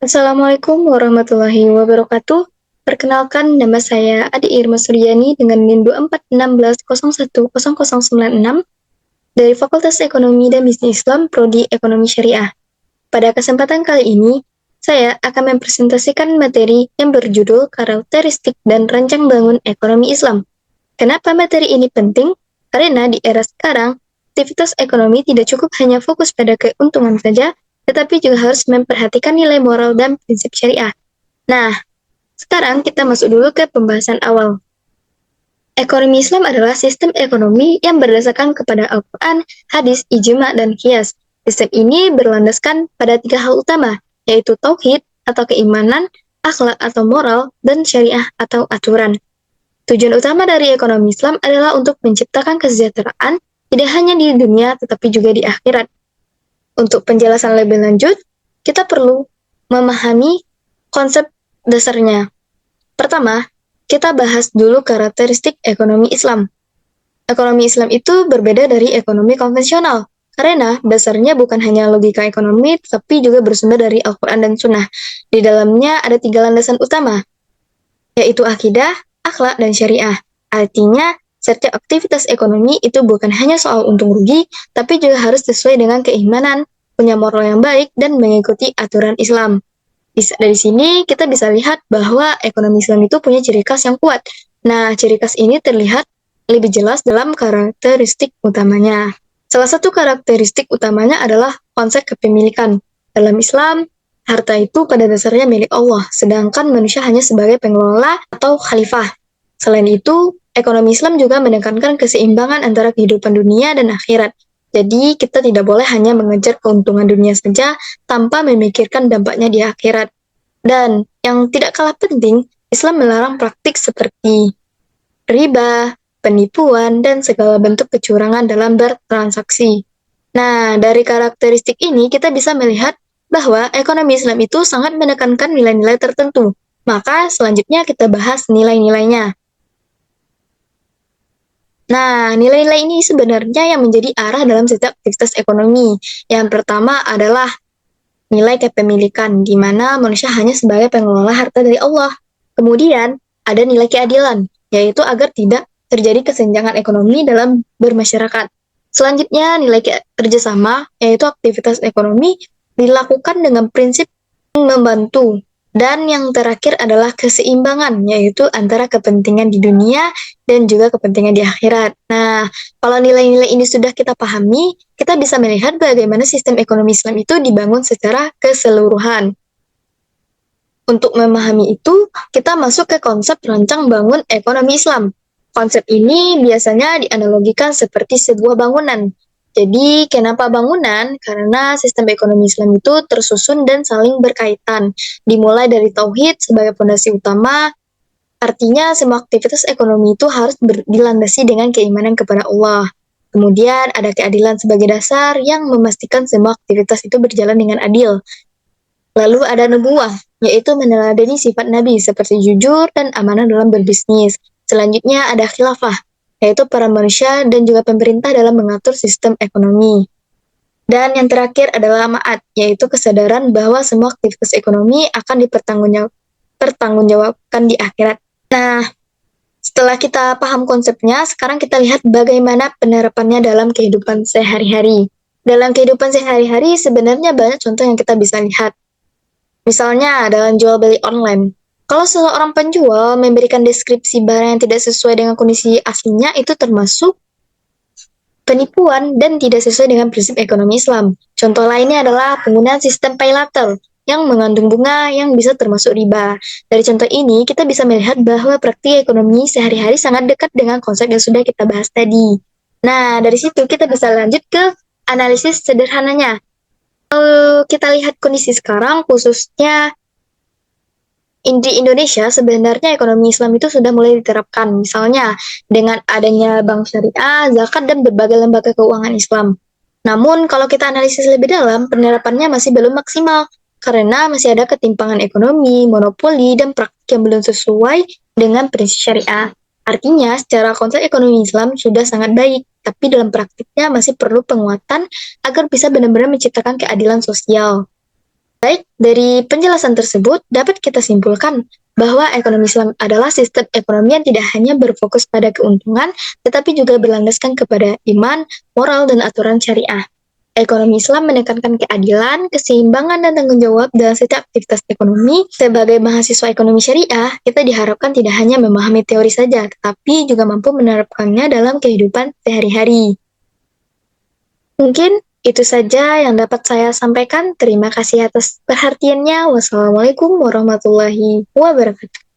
Assalamualaikum warahmatullahi wabarakatuh. Perkenalkan, nama saya Adi Irma Suryani dengan NIM 2416010096 dari Fakultas Ekonomi dan Bisnis Islam Prodi Ekonomi Syariah. Pada kesempatan kali ini, saya akan mempresentasikan materi yang berjudul Karakteristik dan Rancang Bangun Ekonomi Islam. Kenapa materi ini penting? Karena di era sekarang, aktivitas ekonomi tidak cukup hanya fokus pada keuntungan saja, tetapi juga harus memperhatikan nilai moral dan prinsip syariah. Nah, sekarang kita masuk dulu ke pembahasan awal. Ekonomi Islam adalah sistem ekonomi yang berdasarkan kepada Al-Quran, hadis, ijma, dan qiyas. Sistem ini berlandaskan pada 3 hal utama, yaitu tauhid atau keimanan, akhlak atau moral, dan syariah atau aturan. Tujuan utama dari ekonomi Islam adalah untuk menciptakan kesejahteraan tidak hanya di dunia tetapi juga di akhirat. Untuk penjelasan lebih lanjut, kita perlu memahami konsep dasarnya. Pertama, kita bahas dulu karakteristik ekonomi Islam. Ekonomi Islam itu berbeda dari ekonomi konvensional, karena dasarnya bukan hanya logika ekonomi, tapi juga bersumber dari Al-Quran dan Sunnah. Di dalamnya ada 3 landasan utama, yaitu akidah, akhlak, dan syariah. Artinya, setiap aktivitas ekonomi itu bukan hanya soal untung rugi, tapi juga harus sesuai dengan keimanan, punya moral yang baik, dan mengikuti aturan Islam. Dari sini kita bisa lihat bahwa ekonomi Islam itu punya ciri khas yang kuat. Nah, ciri khas ini terlihat lebih jelas dalam karakteristik utamanya. Salah satu karakteristik utamanya adalah konsep kepemilikan. Dalam Islam, harta itu pada dasarnya milik Allah, sedangkan manusia hanya sebagai pengelola atau khalifah. Selain itu, ekonomi Islam juga menekankan keseimbangan antara kehidupan dunia dan akhirat. Jadi, kita tidak boleh hanya mengejar keuntungan dunia saja tanpa memikirkan dampaknya di akhirat. Dan yang tidak kalah penting, Islam melarang praktik seperti riba, penipuan, dan segala bentuk kecurangan dalam bertransaksi. Nah, dari karakteristik ini kita bisa melihat bahwa ekonomi Islam itu sangat menekankan nilai-nilai tertentu. Maka selanjutnya kita bahas nilai-nilainya. Nah, nilai-nilai ini sebenarnya yang menjadi arah dalam setiap aktivitas ekonomi. Yang pertama adalah nilai kepemilikan, di mana manusia hanya sebagai pengelola harta dari Allah. Kemudian, ada nilai keadilan, yaitu agar tidak terjadi kesenjangan ekonomi dalam bermasyarakat. Selanjutnya, nilai kerjasama, yaitu aktivitas ekonomi dilakukan dengan prinsip membantu. Dan yang terakhir adalah keseimbangan, yaitu antara kepentingan di dunia dan juga kepentingan di akhirat. Nah, kalau nilai-nilai ini sudah kita pahami, kita bisa melihat bagaimana sistem ekonomi Islam itu dibangun secara keseluruhan. Untuk memahami itu, kita masuk ke konsep rancang bangun ekonomi Islam. Konsep ini biasanya dianalogikan seperti sebuah bangunan. Jadi, kenapa bangunan? Karena sistem ekonomi Islam itu tersusun dan saling berkaitan. Dimulai dari tauhid sebagai fondasi utama, artinya semua aktivitas ekonomi itu harus dilandasi dengan keimanan kepada Allah. Kemudian ada keadilan sebagai dasar yang memastikan semua aktivitas itu berjalan dengan adil. Lalu ada nubuwah, yaitu meneladani sifat Nabi seperti jujur dan amanah dalam berbisnis. Selanjutnya ada khilafah, yaitu para manusia dan juga pemerintah dalam mengatur sistem ekonomi. Dan yang terakhir adalah ma'at, yaitu kesadaran bahwa semua aktivitas ekonomi akan dipertanggungjawabkan di akhirat. Nah, setelah kita paham konsepnya, sekarang kita lihat bagaimana penerapannya dalam kehidupan sehari-hari. Dalam kehidupan sehari-hari sebenarnya banyak contoh yang kita bisa lihat. Misalnya dalam jual beli online. Kalau seorang penjual memberikan deskripsi barang yang tidak sesuai dengan kondisi aslinya, itu termasuk penipuan dan tidak sesuai dengan prinsip ekonomi Islam. Contoh lainnya adalah penggunaan sistem pay later yang mengandung bunga yang bisa termasuk riba. Dari contoh ini, kita bisa melihat bahwa praktik ekonomi sehari-hari sangat dekat dengan konsep yang sudah kita bahas tadi. Nah, dari situ kita bisa lanjut ke analisis sederhananya. Kalau kita lihat kondisi sekarang, khususnya di Indonesia, sebenarnya ekonomi Islam itu sudah mulai diterapkan. Misalnya, dengan adanya bank syariah, zakat, dan berbagai lembaga keuangan Islam. Namun, kalau kita analisis lebih dalam, penerapannya masih belum maksimal, karena masih ada ketimpangan ekonomi, monopoli, dan praktik yang belum sesuai dengan prinsip syariah. Artinya, secara konsep ekonomi Islam sudah sangat baik, tapi dalam praktiknya masih perlu penguatan agar bisa benar-benar menciptakan keadilan sosial. Baik, dari penjelasan tersebut dapat kita simpulkan bahwa ekonomi Islam adalah sistem ekonomi yang tidak hanya berfokus pada keuntungan, tetapi juga berlandaskan kepada iman, moral, dan aturan syariah. Ekonomi Islam menekankan keadilan, keseimbangan, dan tanggung jawab dalam setiap aktivitas ekonomi. Sebagai mahasiswa ekonomi syariah, kita diharapkan tidak hanya memahami teori saja, tetapi juga mampu menerapkannya dalam kehidupan sehari-hari. Mungkin itu saja yang dapat saya sampaikan. Terima kasih atas perhatiannya. Wassalamualaikum warahmatullahi wabarakatuh.